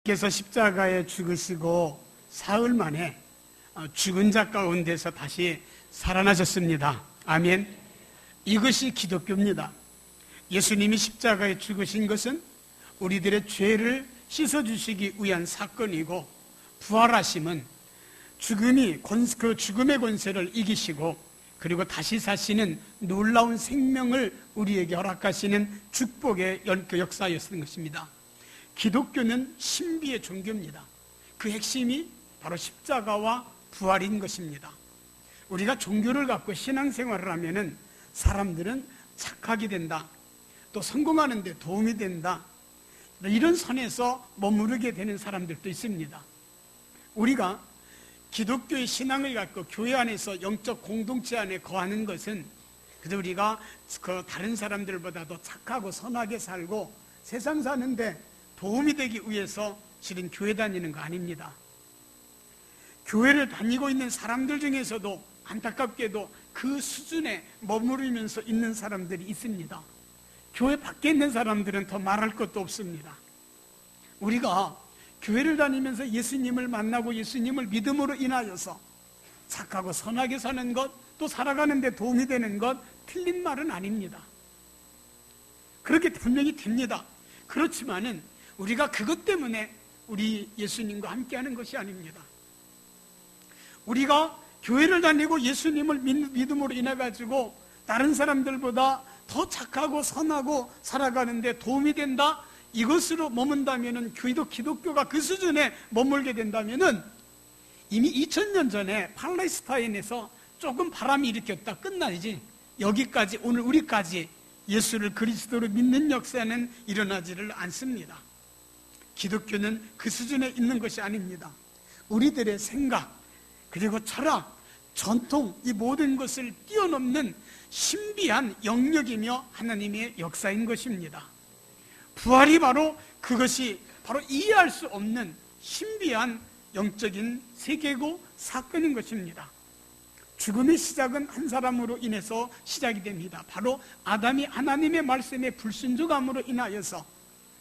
께서 십자가에 죽으시고 사흘 만에 죽은 자 가운데서 다시 살아나셨습니다. 아멘. 이것이 기독교입니다. 예수님이 십자가에 죽으신 것은 우리들의 죄를 씻어주시기 위한 사건이고, 부활하심은 그 죽음의 권세를 이기시고 그리고 다시 사시는 놀라운 생명을 우리에게 허락하시는 축복의 역사였던 것입니다. 기독교는 신비의 종교입니다. 그 핵심이 바로 십자가와 부활인 것입니다. 우리가 종교를 갖고 신앙생활을 하면은 사람들은 착하게 된다, 또 성공하는 데 도움이 된다, 이런 선에서 머무르게 되는 사람들도 있습니다. 우리가 기독교의 신앙을 갖고 교회 안에서 영적 공동체 안에 거하는 것은 그저 우리가 다른 사람들보다도 착하고 선하게 살고 세상 사는데 도움이 되기 위해서 실은 교회 다니는 거 아닙니다. 교회를 다니고 있는 사람들 중에서도 안타깝게도 그 수준에 머무르면서 있는 사람들이 있습니다. 교회 밖에 있는 사람들은 더 말할 것도 없습니다. 우리가 교회를 다니면서 예수님을 만나고 예수님을 믿음으로 인하여서 착하고 선하게 사는 것, 또 살아가는 데 도움이 되는 것, 틀린 말은 아닙니다. 그렇게 분명히 됩니다. 그렇지만은 우리가 그것 때문에 우리 예수님과 함께하는 것이 아닙니다. 우리가 교회를 다니고 예수님을 믿음으로 인해 가지고 다른 사람들보다 더 착하고 선하고 살아가는데 도움이 된다, 이것으로 머문다면은 기독교가 그 수준에 머물게 된다면은 이미 2000년 전에 팔레스타인에서 조금 바람이 일으켰다 끝나지, 여기까지 오늘 우리까지 예수를 그리스도로 믿는 역사는 일어나지를 않습니다. 기독교는 그 수준에 있는 것이 아닙니다. 우리들의 생각, 그리고 철학, 전통, 이 모든 것을 뛰어넘는 신비한 영역이며 하나님의 역사인 것입니다. 부활이 바로 그것이 바로 이해할 수 없는 신비한 영적인 세계고 사건인 것입니다. 죽음의 시작은 한 사람으로 인해서 시작이 됩니다. 바로 아담이 하나님의 말씀에 불순종함으로 인하여서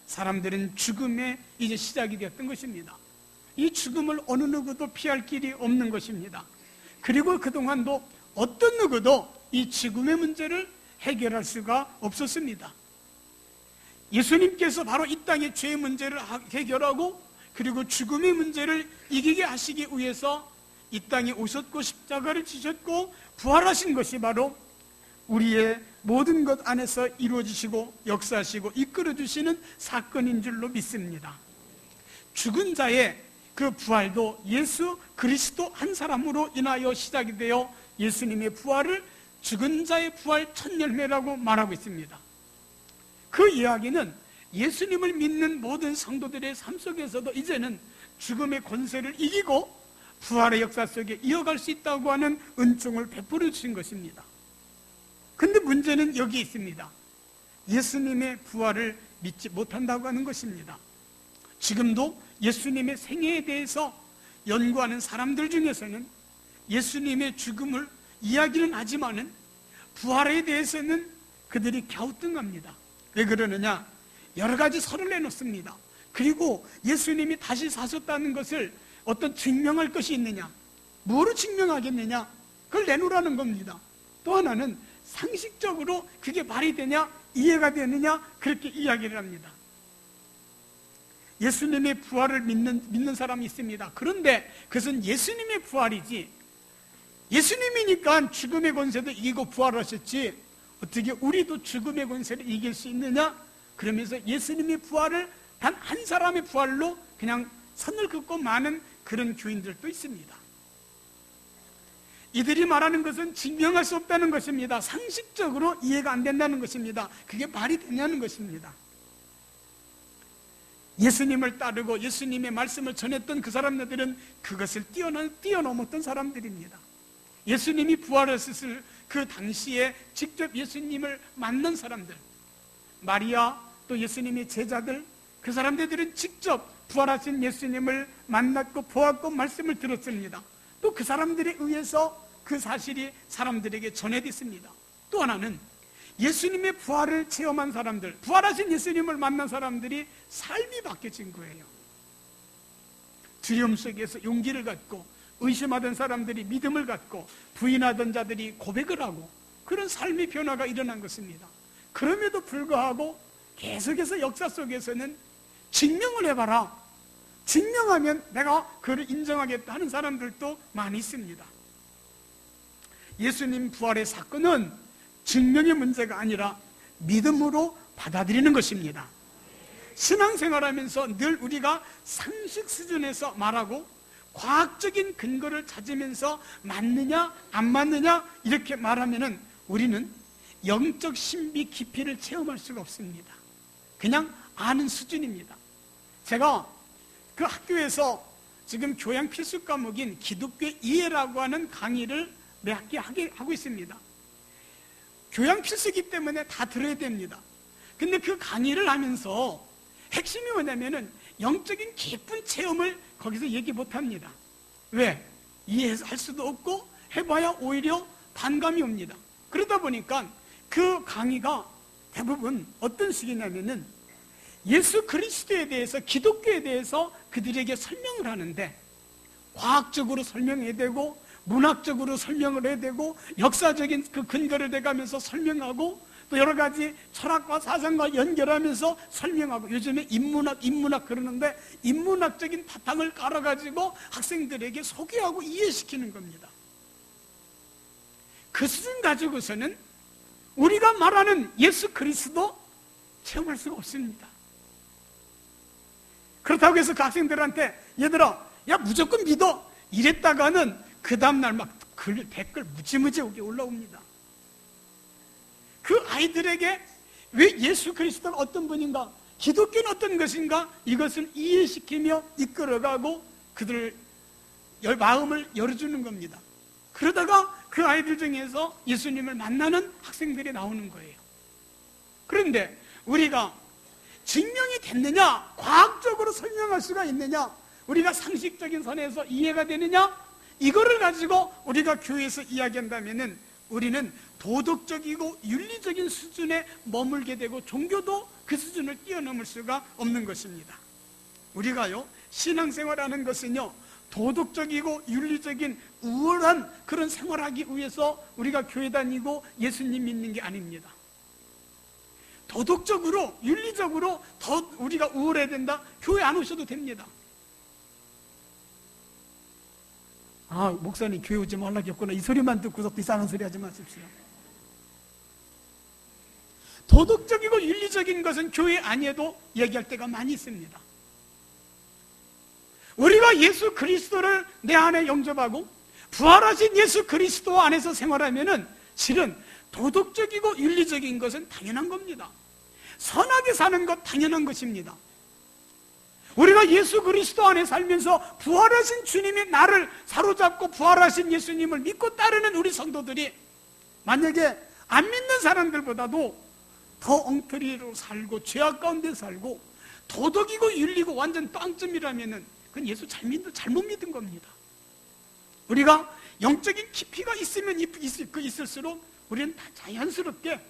사람들은 죽음의 이제 시작이 되었던 것입니다. 이 죽음을 어느 누구도 피할 길이 없는 것입니다. 그리고 그동안도 어떤 누구도 이 죽음의 문제를 해결할 수가 없었습니다. 예수님께서 바로 이 땅의 죄의 문제를 해결하고 그리고 죽음의 문제를 이기게 하시기 위해서 이 땅에 오셨고 십자가를 지셨고 부활하신 것이 바로 우리의 모든 것 안에서 이루어지시고 역사하시고 이끌어주시는 사건인 줄로 믿습니다. 죽은 자의 그 부활도 예수 그리스도 한 사람으로 인하여 시작이 되어 예수님의 부활을 죽은 자의 부활 첫 열매라고 말하고 있습니다. 그 이야기는 예수님을 믿는 모든 성도들의 삶 속에서도 이제는 죽음의 권세를 이기고 부활의 역사 속에 이어갈 수 있다고 하는 은총을 베풀어 주신 것입니다. 근데 문제는 여기 있습니다. 예수님의 부활을 믿지 못한다고 하는 것입니다. 지금도 예수님의 생애에 대해서 연구하는 사람들 중에서는 예수님의 죽음을 이야기는 하지만은 부활에 대해서는 그들이 갸우뚱합니다. 왜 그러느냐? 여러 가지 설을 내놓습니다. 그리고 예수님이 다시 사셨다는 것을 어떤 증명할 것이 있느냐? 뭐로 증명하겠느냐? 그걸 내놓으라는 겁니다. 또 하나는 상식적으로 그게 말이 되냐? 이해가 되느냐? 그렇게 이야기를 합니다. 예수님의 부활을 믿는 사람이 있습니다. 그런데 그것은 예수님의 부활이지, 예수님이니까 죽음의 권세도 이기고 부활하셨지 어떻게 우리도 죽음의 권세를 이길 수 있느냐? 그러면서 예수님의 부활을 단 한 사람의 부활로 그냥 선을 긋고 마는 그런 교인들도 있습니다. 이들이 말하는 것은 증명할 수 없다는 것입니다. 상식적으로 이해가 안 된다는 것입니다. 그게 말이 되냐는 것입니다. 예수님을 따르고 예수님의 말씀을 전했던 그 사람들은 그것을 뛰어넘었던 사람들입니다. 예수님이 부활하셨을 그 당시에 직접 예수님을 만난 사람들, 마리아, 또 예수님의 제자들, 그 사람들은 직접 부활하신 예수님을 만났고 보았고 말씀을 들었습니다. 또 그 사람들에 의해서 그 사실이 사람들에게 전해졌습니다. 또 하나는 예수님의 부활을 체험한 사람들, 부활하신 예수님을 만난 사람들이 삶이 바뀌어진 거예요. 두려움 속에서 용기를 갖고, 의심하던 사람들이 믿음을 갖고, 부인하던 자들이 고백을 하고, 그런 삶의 변화가 일어난 것입니다. 그럼에도 불구하고 계속해서 역사 속에서는 증명을 해봐라, 증명하면 내가 그를 인정하겠다 하는 사람들도 많이 있습니다. 예수님 부활의 사건은 증명의 문제가 아니라 믿음으로 받아들이는 것입니다. 신앙생활하면서 늘 우리가 상식 수준에서 말하고 과학적인 근거를 찾으면서 맞느냐 안 맞느냐 이렇게 말하면은 우리는 영적 신비 깊이를 체험할 수가 없습니다. 그냥 아는 수준입니다. 제가 그 학교에서 지금 교양 필수 과목인 기독교 이해라고 하는 강의를 매 학기 하고 있습니다. 교양 필수이기 때문에 다 들어야 됩니다. 근데 그 강의를 하면서 핵심이 뭐냐면은 영적인 깊은 체험을 거기서 얘기 못합니다. 왜? 이해할 수도 없고 해봐야 오히려 반감이 옵니다. 그러다 보니까 그 강의가 대부분 어떤 식이냐면은 예수 그리스도에 대해서, 기독교에 대해서 그들에게 설명을 하는데 과학적으로 설명해야 되고 문학적으로 설명을 해야 되고 역사적인 그 근거를 대가면서 설명하고 또 여러 가지 철학과 사상과 연결하면서 설명하고, 요즘에 인문학 그러는데 인문학적인 바탕을 깔아가지고 학생들에게 소개하고 이해시키는 겁니다. 그 수준 가지고서는 우리가 말하는 예수 그리스도 체험할 수가 없습니다. 그렇다고 해서 그 학생들한테 얘들아 야 무조건 믿어 이랬다가는 그 다음날 막 댓글 무지무지 오게 올라옵니다. 그 아이들에게 왜 예수 그리스도가 어떤 분인가, 기독교는 어떤 것인가, 이것을 이해시키며 이끌어가고 그들 마음을 열어주는 겁니다. 그러다가 그 아이들 중에서 예수님을 만나는 학생들이 나오는 거예요. 그런데 우리가 증명이 됐느냐, 과학적으로 설명할 수가 있느냐, 우리가 상식적인 선에서 이해가 되느냐, 이거를 가지고 우리가 교회에서 이야기한다면은 우리는 도덕적이고 윤리적인 수준에 머물게 되고 종교도 그 수준을 뛰어넘을 수가 없는 것입니다. 우리가요, 신앙생활하는 것은요, 도덕적이고 윤리적인 우월한 그런 생활하기 위해서 우리가 교회 다니고 예수님 믿는 게 아닙니다. 도덕적으로 윤리적으로 더 우리가 우월해야 된다? 교회 안 오셔도 됩니다. 아, 목사님 교회 오지 말라겠구나 이 소리만 듣고서 이상한 소리 하지 마십시오. 도덕적이고 윤리적인 것은 교회 아니어도 얘기할 때가 많이 있습니다. 우리가 예수 그리스도를 내 안에 영접하고 부활하신 예수 그리스도 안에서 생활하면은 실은 도덕적이고 윤리적인 것은 당연한 겁니다. 선하게 사는 것 당연한 것입니다. 우리가 예수 그리스도 안에 살면서 부활하신 주님이 나를 사로잡고 부활하신 예수님을 믿고 따르는 우리 성도들이 만약에 안 믿는 사람들보다도 더 엉터리로 살고 죄악 가운데 살고 도덕이고 윤리고 완전 빵점이라면은 그건 예수 잘못 믿은 겁니다. 우리가 영적인 깊이가 있으면 있을수록 우리는 다 자연스럽게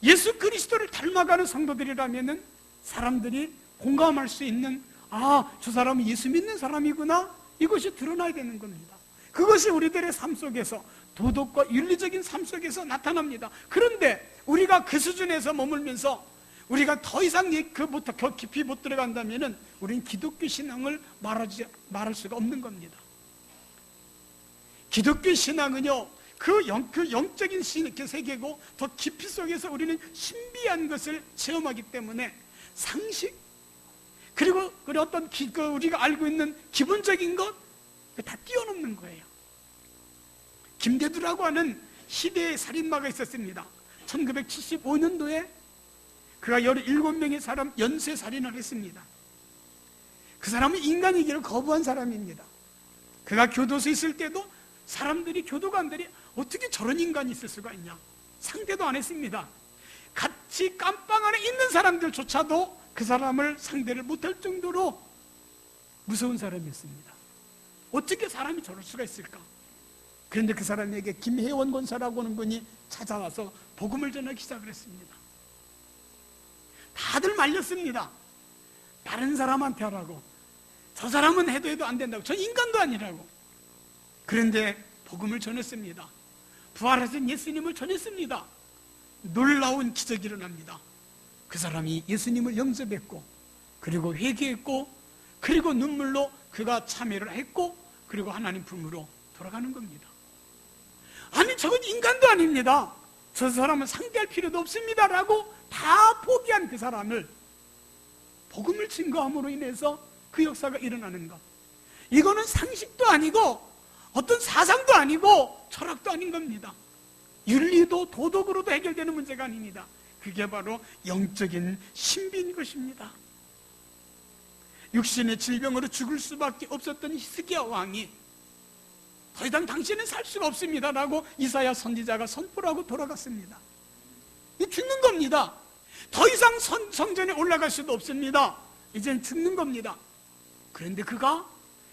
예수 그리스도를 닮아가는 성도들이라면은 사람들이 공감할 수 있는, 아, 저 사람은 예수 믿는 사람이구나, 이것이 드러나야 되는 겁니다. 그것이 우리들의 삶 속에서 도덕과 윤리적인 삶 속에서 나타납니다. 그런데 우리가 그 수준에서 머물면서 우리가 더 이상 그부터 더 깊이 못 들어간다면은 우리는 기독교 신앙을 말할 수가 없는 겁니다. 기독교 신앙은요, 그 영적인 세계고 더 깊이 속에서 우리는 신비한 것을 체험하기 때문에 상식, 그리고 어떤 우리가 알고 있는 기본적인 것, 다 뛰어넘는 거예요. 김대두라고 하는 시대의 살인마가 있었습니다. 1975년도에 그가 17명의 사람 연쇄 살인을 했습니다. 그 사람은 인간이기를 거부한 사람입니다. 그가 교도소에 있을 때도 교도관들이 어떻게 저런 인간이 있을 수가 있냐, 상대도 안 했습니다. 같이 깜빵 안에 있는 사람들조차도 그 사람을 상대를 못할 정도로 무서운 사람이었습니다. 어떻게 사람이 저럴 수가 있을까? 그런데 그 사람에게 김혜원 권사라고 하는 분이 찾아와서 복음을 전하기 시작을 했습니다. 다들 말렸습니다. 다른 사람한테 하라고. 저 사람은 해도 안 된다고. 전 인간도 아니라고. 그런데 복음을 전했습니다. 부활하신 예수님을 전했습니다. 놀라운 기적이 일어납니다. 그 사람이 예수님을 영접했고, 그리고 회개했고, 그리고 눈물로 그가 참회를 했고, 그리고 하나님 품으로 돌아가는 겁니다. 아니, 저건 인간도 아닙니다. 저 사람은 상대할 필요도 없습니다 라고 다 포기한 그 사람을 복음을 증거함으로 인해서 그 역사가 일어나는 것, 이거는 상식도 아니고 어떤 사상도 아니고 철학도 아닌 겁니다. 윤리도 도덕으로도 해결되는 문제가 아닙니다. 그게 바로 영적인 신비인 것입니다. 육신의 질병으로 죽을 수밖에 없었던 히스기야 왕이 더 이상 당신은 살 수가 없습니다 라고 이사야 선지자가 선포를 하고 돌아갔습니다. 이 죽는 겁니다. 더 이상 성전에 올라갈 수도 없습니다. 이젠 죽는 겁니다. 그런데 그가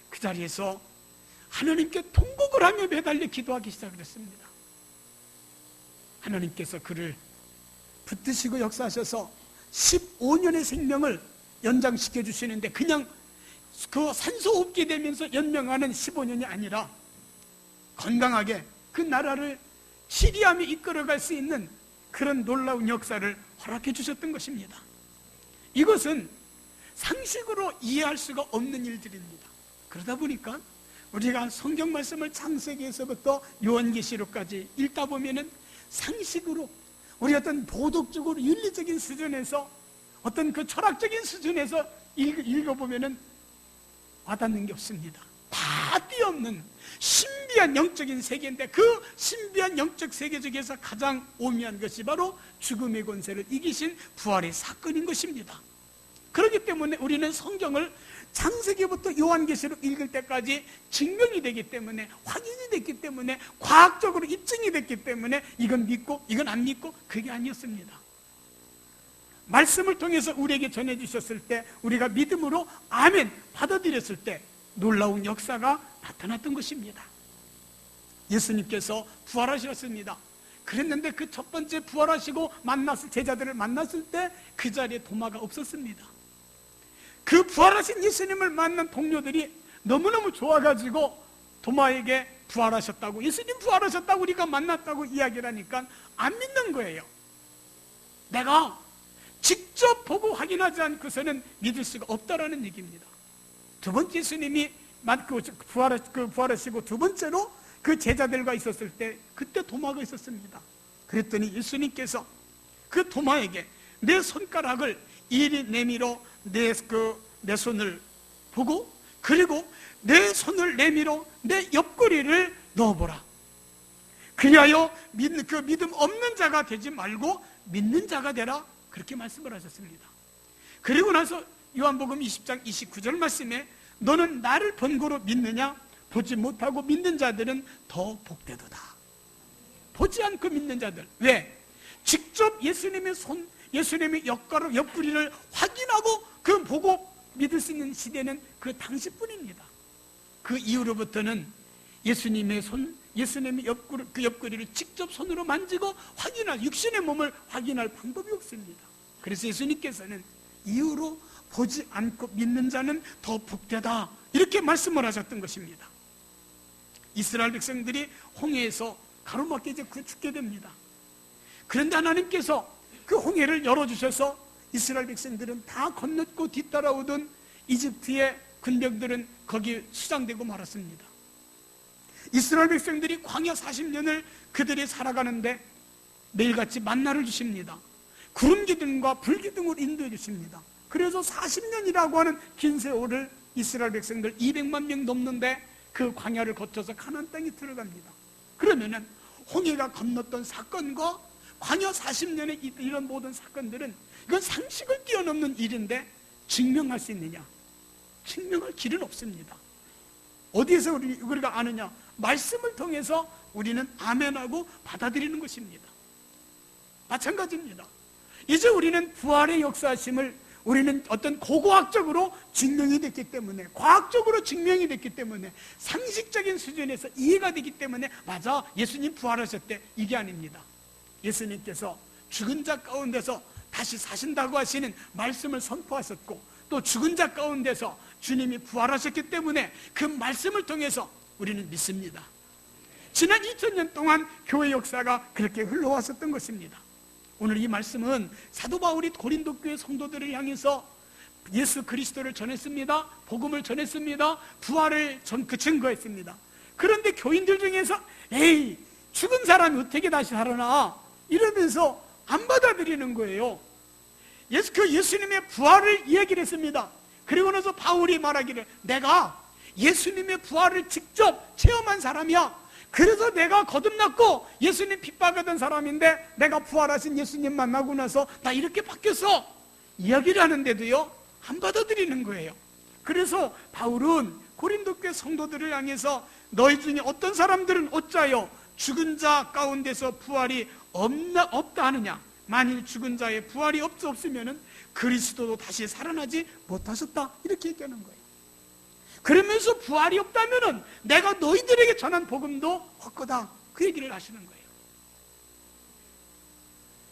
그 자리에서 하나님께 통곡을 하며 매달려 기도하기 시작을 했습니다. 하나님께서 그를 붙드시고 역사하셔서 15년의 생명을 연장시켜 주시는데, 그냥 그 산소 없게 되면서 연명하는 15년이 아니라 건강하게 그 나라를 치리하며 이끌어갈 수 있는 그런 놀라운 역사를 허락해 주셨던 것입니다. 이것은 상식으로 이해할 수가 없는 일들입니다. 그러다 보니까 우리가 성경 말씀을 창세기에서부터 요한계시록까지 읽다 보면은 상식으로, 우리 어떤 도덕적으로 윤리적인 수준에서, 어떤 그 철학적인 수준에서 읽어보면은 와닿는 게 없습니다. 다 뛰어넘는 신비한 영적인 세계인데, 그 신비한 영적 세계 중에서 가장 오묘한 것이 바로 죽음의 권세를 이기신 부활의 사건인 것입니다. 그렇기 때문에 우리는 성경을 창세기부터 요한계시록 읽을 때까지 증명이 되기 때문에, 확인이 됐기 때문에, 과학적으로 입증이 됐기 때문에 이건 믿고 이건 안 믿고 그게 아니었습니다. 말씀을 통해서 우리에게 전해주셨을 때 우리가 믿음으로 아멘 받아들였을 때 놀라운 역사가 나타났던 것입니다. 예수님께서 부활하셨습니다. 그랬는데 그 첫 번째 부활하시고 제자들을 만났을 때 그 자리에 도마가 없었습니다. 그 부활하신 예수님을 만난 동료들이 너무너무 좋아가지고 도마에게 부활하셨다고, 예수님 부활하셨다고 우리가 만났다고 이야기를 하니까 안 믿는 거예요. 내가 직접 보고 확인하지 않고서는 믿을 수가 없다라는 얘기입니다. 두 번째 예수님이 부활하시고 두 번째로 그 제자들과 있었을 때 그때 도마가 있었습니다. 그랬더니 예수님께서 그 도마에게 내 손가락을 이리 내밀어 내 손을 보고, 그리고 내 손을 내밀어 내 옆구리를 넣어보라. 그리하여 그 믿음 없는 자가 되지 말고 믿는 자가 되라. 그렇게 말씀을 하셨습니다. 그리고 나서 요한복음 20장 29절 말씀에 너는 나를 번거로 믿느냐? 보지 못하고 믿는 자들은 더 복되도다. 보지 않고 믿는 자들. 왜? 직접 예수님의 손, 예수님의 옆구리를 확인하고 그 보고 믿을 수 있는 시대는 그 당시뿐입니다. 그 이후로부터는 예수님의 손, 예수님의 옆구리를 직접 손으로 만지고 확인할, 육신의 몸을 확인할 방법이 없습니다. 그래서 예수님께서는 이후로 보지 않고 믿는 자는 더 복되다 이렇게 말씀을 하셨던 것입니다. 이스라엘 백성들이 홍해에서 가로막혀 이제 죽게 됩니다. 그런데 하나님께서 그 홍해를 열어주셔서 이스라엘 백성들은 다 건넜고 뒤따라오던 이집트의 군병들은 거기에 수장되고 말았습니다. 이스라엘 백성들이 광야 40년을 그들이 살아가는데 매일같이 만나를 주십니다. 구름 기둥과 불 기둥으로 인도해 주십니다. 그래서 40년이라고 하는 긴 세월을 이스라엘 백성들 200만 명 넘는데 그 광야를 거쳐서 가나안 땅에 들어갑니다. 그러면은 홍해가 건넜던 사건과 광야 40년의 이런 모든 사건들은 이건 상식을 뛰어넘는 일인데 증명할 수 있느냐? 증명할 길은 없습니다. 어디에서 우리가 아느냐? 말씀을 통해서 우리는 아멘하고 받아들이는 것입니다. 마찬가지입니다. 이제 우리는 부활의 역사심을 우리는 어떤 고고학적으로 증명이 됐기 때문에, 과학적으로 증명이 됐기 때문에, 상식적인 수준에서 이해가 되기 때문에 맞아, 예수님 부활하셨대, 이게 아닙니다. 예수님께서 죽은 자 가운데서 다시 사신다고 하시는 말씀을 선포하셨고, 또 죽은 자 가운데서 주님이 부활하셨기 때문에 그 말씀을 통해서 우리는 믿습니다. 지난 2000년 동안 교회 역사가 그렇게 흘러왔었던 것입니다. 오늘 이 말씀은 사도 바울이 고린도 교회 성도들을 향해서 예수 그리스도를 전했습니다. 복음을 전했습니다. 부활을 증거했습니다. 그런데 교인들 중에서 에이, 죽은 사람이 어떻게 다시 살아나? 이러면서 안 받아들이는 거예요. 예수님의 부활을 이야기를 했습니다. 그리고 나서 바울이 말하기를, 내가 예수님의 부활을 직접 체험한 사람이야. 그래서 내가 거듭났고 예수님 핍박하던 사람인데 내가 부활하신 예수님 만나고 나서 나 이렇게 바뀌었어, 이야기를 하는데도요 안 받아들이는 거예요. 그래서 바울은 고린도 교회 성도들을 향해서 너희 중에 어떤 사람들은 어찌하여 죽은 자 가운데서 부활이 없다 하느냐? 만일 죽은 자의 부활이 없으면 그리스도도 다시 살아나지 못하셨다, 이렇게 얘기하는 거예요. 그러면서 부활이 없다면 내가 너희들에게 전한 복음도 헛거다, 그 얘기를 하시는 거예요.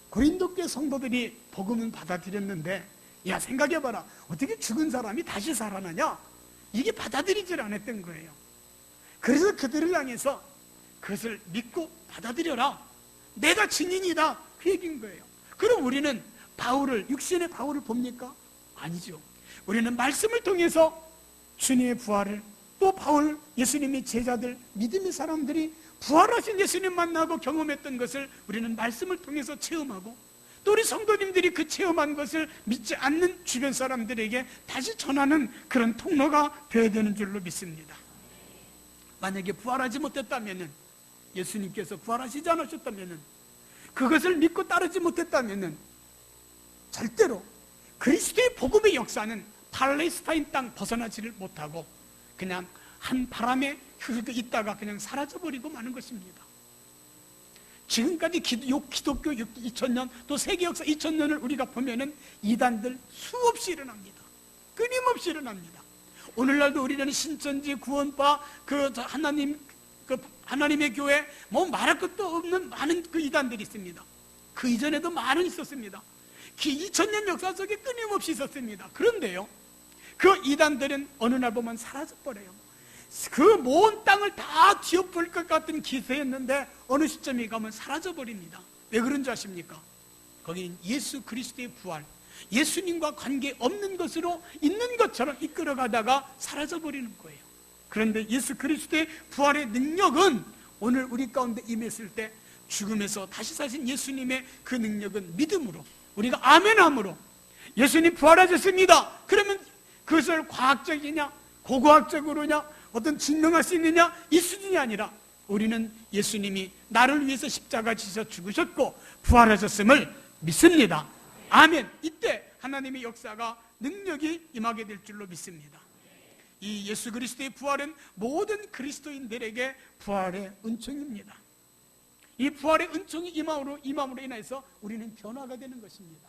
고린도 교회 성도들이 복음은 받아들였는데, 야, 생각해봐라, 어떻게 죽은 사람이 다시 살아나냐? 이게 받아들이질 않았던 거예요. 그래서 그들을 향해서 그것을 믿고 받아들여라, 내가 증인이다, 그 얘기인 거예요. 그럼 우리는 육신의 바울을 봅니까? 아니죠. 우리는 말씀을 통해서 주님의 부활을, 또 바울, 예수님의 제자들, 믿음의 사람들이 부활하신 예수님 만나고 경험했던 것을 우리는 말씀을 통해서 체험하고, 또 우리 성도님들이 그 체험한 것을 믿지 않는 주변 사람들에게 다시 전하는 그런 통로가 되어야 되는 줄로 믿습니다. 만약에 부활하지 못했다면, 예수님께서 부활하시지 않으셨다면, 그것을 믿고 따르지 못했다면 절대로 그리스도의 복음의 역사는 팔레스타인 땅 벗어나지를 못하고 그냥 한 바람에 흐르고 있다가 그냥 사라져버리고 마는 것입니다. 지금까지 기독교 2000년, 또 세계 역사 2000년을 우리가 보면은 이단들 수없이 일어납니다. 끊임없이 일어납니다. 오늘날도 우리는 신천지, 구원파, 하나님의 교회, 말할 것도 없는 많은 그 이단들이 있습니다. 그 이전에도 많은 있었습니다. 2000년 역사 속에 끊임없이 있었습니다. 그런데요, 그 이단들은 어느 날 보면 사라져버려요. 그 먼 땅을 다 뒤엎을 것 같은 기세였는데 어느 시점에 가면 사라져버립니다. 왜 그런 줄 아십니까? 거기는 예수 그리스도의 부활, 예수님과 관계없는 것으로 있는 것처럼 이끌어가다가 사라져버리는 거예요. 그런데 예수 그리스도의 부활의 능력은 오늘 우리 가운데 임했을 때 죽음에서 다시 사신 예수님의 그 능력은 믿음으로, 우리가 아멘함으로, 예수님 부활하셨습니다, 그러면 그것을 과학적이냐 고고학적으로냐 어떤 증명할 수 있느냐, 이 수준이 아니라 우리는 예수님이 나를 위해서 십자가 지셔 죽으셨고 부활하셨음을 믿습니다. 아멘. 이때 하나님의 역사가, 능력이 임하게 될 줄로 믿습니다. 이 예수 그리스도의 부활은 모든 그리스도인들에게 부활의 은총입니다. 이 부활의 은총이 임함으로 인해서 우리는 변화가 되는 것입니다.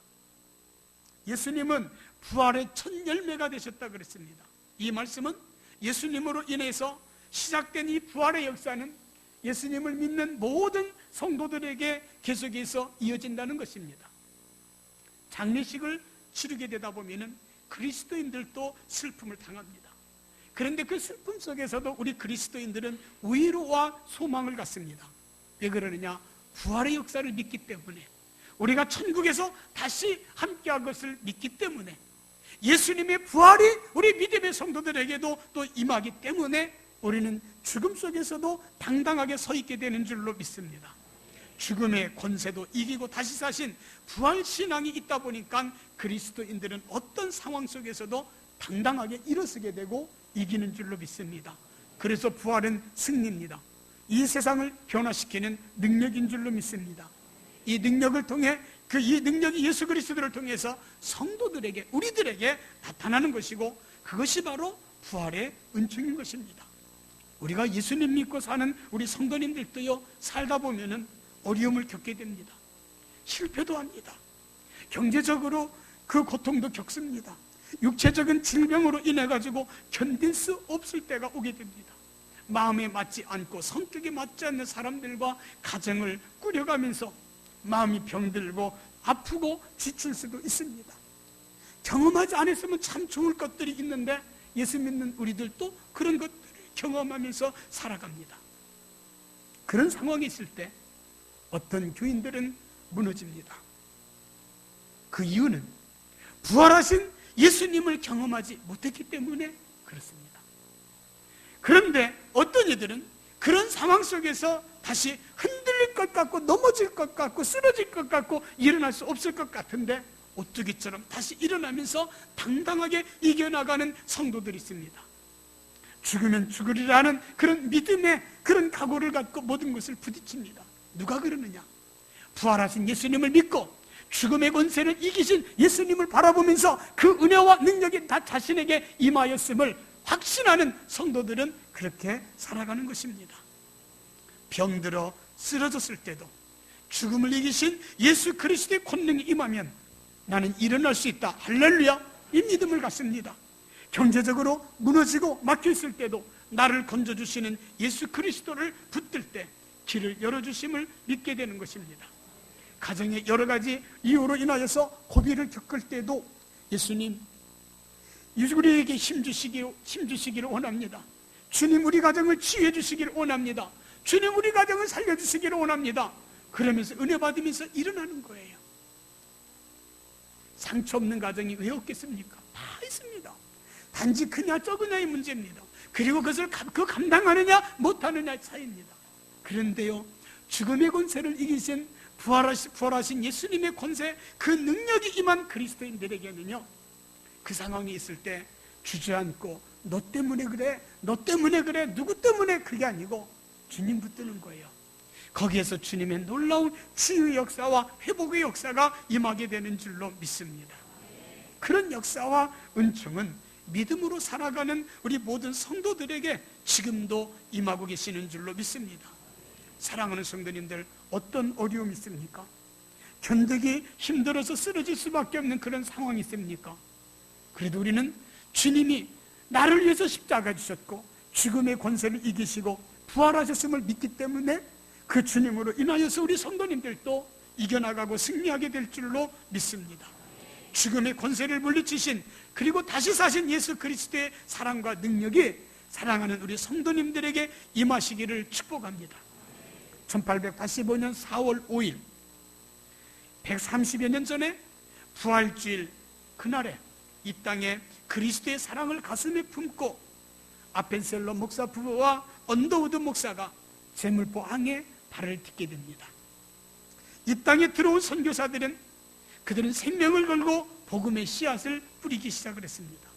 예수님은 부활의 첫 열매가 되셨다 그랬습니다. 이 말씀은 예수님으로 인해서 시작된 이 부활의 역사는 예수님을 믿는 모든 성도들에게 계속해서 이어진다는 것입니다. 장례식을 치르게 되다 보면 그리스도인들도 슬픔을 당합니다. 그런데 그 슬픔 속에서도 우리 그리스도인들은 위로와 소망을 갖습니다. 왜 그러느냐? 부활의 역사를 믿기 때문에, 우리가 천국에서 다시 함께할 것을 믿기 때문에, 예수님의 부활이 우리 믿음의 성도들에게도 또 임하기 때문에 우리는 죽음 속에서도 당당하게 서 있게 되는 줄로 믿습니다. 죽음의 권세도 이기고 다시 사신 부활신앙이 있다 보니까 그리스도인들은 어떤 상황 속에서도 당당하게 일어서게 되고 이기는 줄로 믿습니다. 그래서 부활은 승리입니다. 이 세상을 변화시키는 능력인 줄로 믿습니다. 이 능력을 통해 이 능력이 예수 그리스도를 통해서 성도들에게, 우리들에게 나타나는 것이고, 그것이 바로 부활의 은총인 것입니다. 우리가 예수님 믿고 사는 우리 성도님들도요, 살다 보면은 어려움을 겪게 됩니다. 실패도 합니다. 경제적으로 그 고통도 겪습니다. 육체적인 질병으로 인해 가지고 견딜 수 없을 때가 오게 됩니다. 마음에 맞지 않고 성격에 맞지 않는 사람들과 가정을 꾸려가면서 마음이 병들고 아프고 지칠 수도 있습니다. 경험하지 않았으면 참 좋을 것들이 있는데 예수 믿는 우리들도 그런 것들을 경험하면서 살아갑니다. 그런 상황이 있을 때 어떤 교인들은 무너집니다. 그 이유는 부활하신 예수님을 경험하지 못했기 때문에 그렇습니다. 그런데 어떤 이들은 그런 상황 속에서 다시 흔들릴 것 같고 넘어질 것 같고 쓰러질 것 같고 일어날 수 없을 것 같은데 오뚜기처럼 다시 일어나면서 당당하게 이겨나가는 성도들이 있습니다. 죽으면 죽으리라는 그런 믿음의 그런 각오를 갖고 모든 것을 부딪힙니다. 누가 그러느냐? 부활하신 예수님을 믿고 죽음의 권세를 이기신 예수님을 바라보면서 그 은혜와 능력이 다 자신에게 임하였음을 확신하는 성도들은 그렇게 살아가는 것입니다. 병들어 쓰러졌을 때도 죽음을 이기신 예수 그리스도의 권능이 임하면 나는 일어날 수 있다. 할렐루야! 이 믿음을 갖습니다. 경제적으로 무너지고 막혀있을 때도 나를 건져주시는 예수 그리스도를 붙들 때 길을 열어주심을 믿게 되는 것입니다. 가정의 여러 가지 이유로 인하여서 고비를 겪을 때도 예수님 우리에게 힘주시기를 원합니다. 주님 우리 가정을 치유해 주시기를 원합니다. 주님 우리 가정을 살려주시기를 원합니다. 그러면서 은혜 받으면서 일어나는 거예요. 상처 없는 가정이 왜 없겠습니까? 다 있습니다. 단지 크냐 적으냐의 문제입니다. 그리고 그것을 감당하느냐 못하느냐의 차이입니다. 그런데요, 죽음의 권세를 이기신 부활하신 예수님의 권세, 그 능력이 임한 그리스도인들에게는요, 그 상황이 있을 때 주저앉고 너 때문에 그래, 너 때문에 그래, 누구 때문에 그게 아니고 주님 붙드는 거예요. 거기에서 주님의 놀라운 치유의 역사와 회복의 역사가 임하게 되는 줄로 믿습니다. 그런 역사와 은총은 믿음으로 살아가는 우리 모든 성도들에게 지금도 임하고 계시는 줄로 믿습니다. 사랑하는 성도님들, 어떤 어려움이 있습니까? 견디기 힘들어서 쓰러질 수밖에 없는 그런 상황이 있습니까? 그래도 우리는 주님이 나를 위해서 십자가 지셨고 죽음의 권세를 이기시고 부활하셨음을 믿기 때문에 그 주님으로 인하여서 우리 성도님들도 이겨나가고 승리하게 될 줄로 믿습니다. 죽음의 권세를 물리치신 그리고 다시 사신 예수 그리스도의 사랑과 능력이 사랑하는 우리 성도님들에게 임하시기를 축복합니다. 1885년 4월 5일 130여 년 전에 부활주일 그날에 이 땅에 그리스도의 사랑을 가슴에 품고 아펜셀러 목사 부부와 언더우드 목사가 제물포 항에 발을 딛게 됩니다. 이 땅에 들어온 선교사들은 그들은 생명을 걸고 복음의 씨앗을 뿌리기 시작을 했습니다.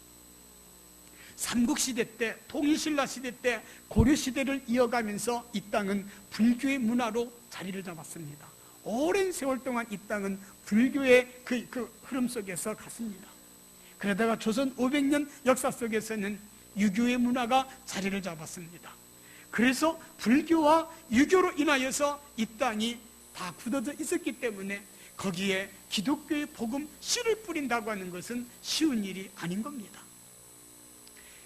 삼국시대 때, 통일신라 시대 때 고려시대를 이어가면서 이 땅은 불교의 문화로 자리를 잡았습니다. 오랜 세월 동안 이 땅은 불교의 그 흐름 속에서 갔습니다. 그러다가 조선 500년 역사 속에서는 유교의 문화가 자리를 잡았습니다. 그래서 불교와 유교로 인하여서 이 땅이 다 굳어져 있었기 때문에 거기에 기독교의 복음 씨를 뿌린다고 하는 것은 쉬운 일이 아닌 겁니다.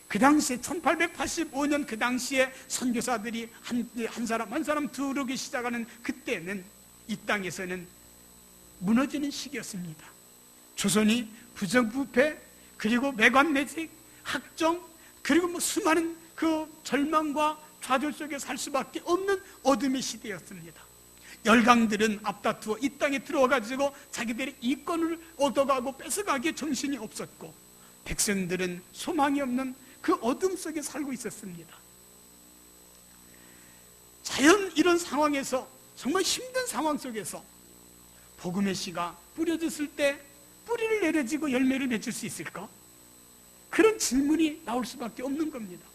그 당시에 1885년 그 당시에 선교사들이 한 사람 한 사람 들어오기 시작하는 그때는 이 땅에서는 무너지는 시기였습니다. 조선이 부정부패 그리고 매관매직 학정 그리고 수많은 그 절망과 좌절 속에 살 수밖에 없는 어둠의 시대였습니다. 열강들은 앞다투어 이 땅에 들어와가지고 자기들의 이권을 얻어가고 뺏어가기에 정신이 없었고 백성들은 소망이 없는 그 어둠 속에 살고 있었습니다. 자연 이런 상황에서 정말 힘든 상황 속에서 복음의 씨가 뿌려졌을 때 뿌리를 내려지고 열매를 맺을 수 있을까? 그런 질문이 나올 수밖에 없는 겁니다.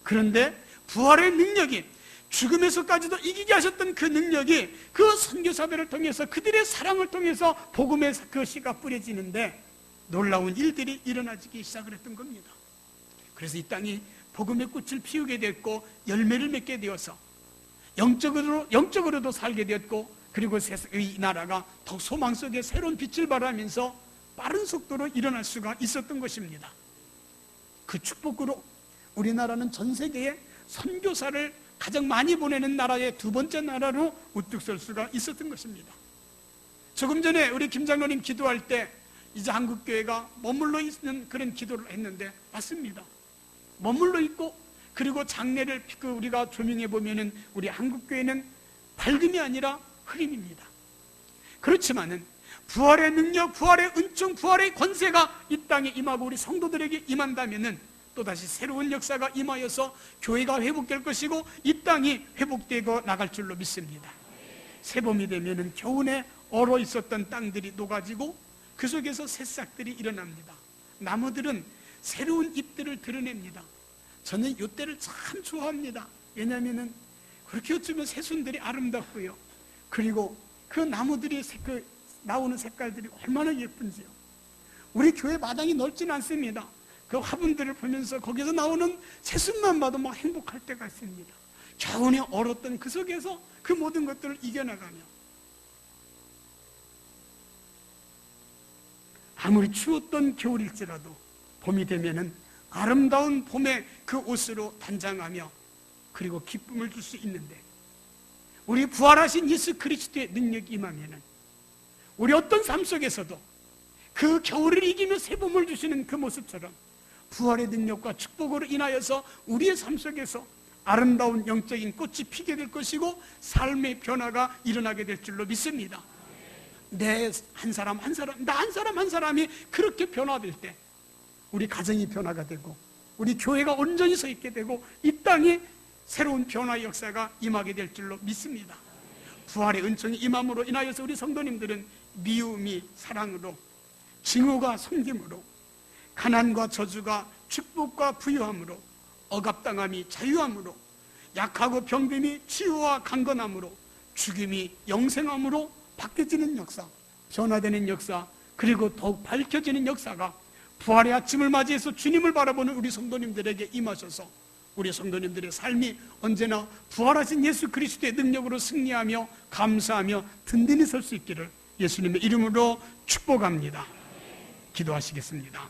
그런데 부활의 능력이 죽음에서까지도 이기게 하셨던 그 능력이 그 선교사들을 통해서 그들의 사랑을 통해서 복음의 그 씨가 뿌려지는데 놀라운 일들이 일어나기 시작을 했던 겁니다. 그래서 이 땅이 복음의 꽃을 피우게 됐고 열매를 맺게 되어서 영적으로도 살게 되었고 그리고 이 나라가 더 소망 속에 새로운 빛을 발하면서 빠른 속도로 일어날 수가 있었던 것입니다. 그 축복으로 우리나라는 전 세계에 선교사를 가장 많이 보내는 나라의 두 번째 나라로 우뚝 설 수가 있었던 것입니다. 조금 전에 우리 김 장로님 기도할 때 이제 한국교회가 머물러 있는 그런 기도를 했는데 맞습니다. 머물러 있고, 그리고 장례를 우리가 조명해 보면은 우리 한국교회는 밝음이 아니라 흐림입니다. 그렇지만은 부활의 능력, 부활의 은총, 부활의 권세가 이 땅에 임하고 우리 성도들에게 임한다면은 또다시 새로운 역사가 임하여서 교회가 회복될 것이고 이 땅이 회복되고 나갈 줄로 믿습니다. 새봄이 되면은 겨우내 얼어 있었던 땅들이 녹아지고 그 속에서 새싹들이 일어납니다. 나무들은 새로운 잎들을 드러냅니다. 저는 이 때를 참 좋아합니다. 왜냐하면은 그렇게 어쩌면 새순들이 아름답고요, 그리고 그 나무들이 나오는 색깔들이 얼마나 예쁜지요. 우리 교회 마당이 넓지는 않습니다. 그 화분들을 보면서 거기서 나오는 새순만 봐도 막 행복할 때가 있습니다. 겨우내 얼었던 그 속에서 그 모든 것들을 이겨나가며, 아무리 추웠던 겨울일지라도 봄이 되면은 아름다운 봄의 그 옷으로 단장하며 그리고 기쁨을 줄 수 있는데, 우리 부활하신 예수 그리스도의 능력이 임하면은 우리 어떤 삶 속에서도 그 겨울을 이기며 새봄을 주시는 그 모습처럼 부활의 능력과 축복으로 인하여서 우리의 삶 속에서 아름다운 영적인 꽃이 피게 될 것이고 삶의 변화가 일어나게 될 줄로 믿습니다. 나 한 사람 한 사람이 그렇게 변화될 때 우리 가정이 변화가 되고 우리 교회가 온전히 서 있게 되고 이 땅에 새로운 변화의 역사가 임하게 될 줄로 믿습니다. 부활의 은총이 임함으로 인하여서 우리 성도님들은 미움이 사랑으로, 증오가 섬김으로, 가난과 저주가 축복과 부유함으로, 억압당함이 자유함으로, 약하고 병듦이 치유와 강건함으로, 죽음이 영생함으로 바뀌어지는 역사, 변화되는 역사, 그리고 더욱 밝혀지는 역사가 부활의 아침을 맞이해서 주님을 바라보는 우리 성도님들에게 임하셔서 우리 성도님들의 삶이 언제나 부활하신 예수 그리스도의 능력으로 승리하며 감사하며 든든히 설 수 있기를 예수님의 이름으로 축복합니다. 기도하시겠습니다.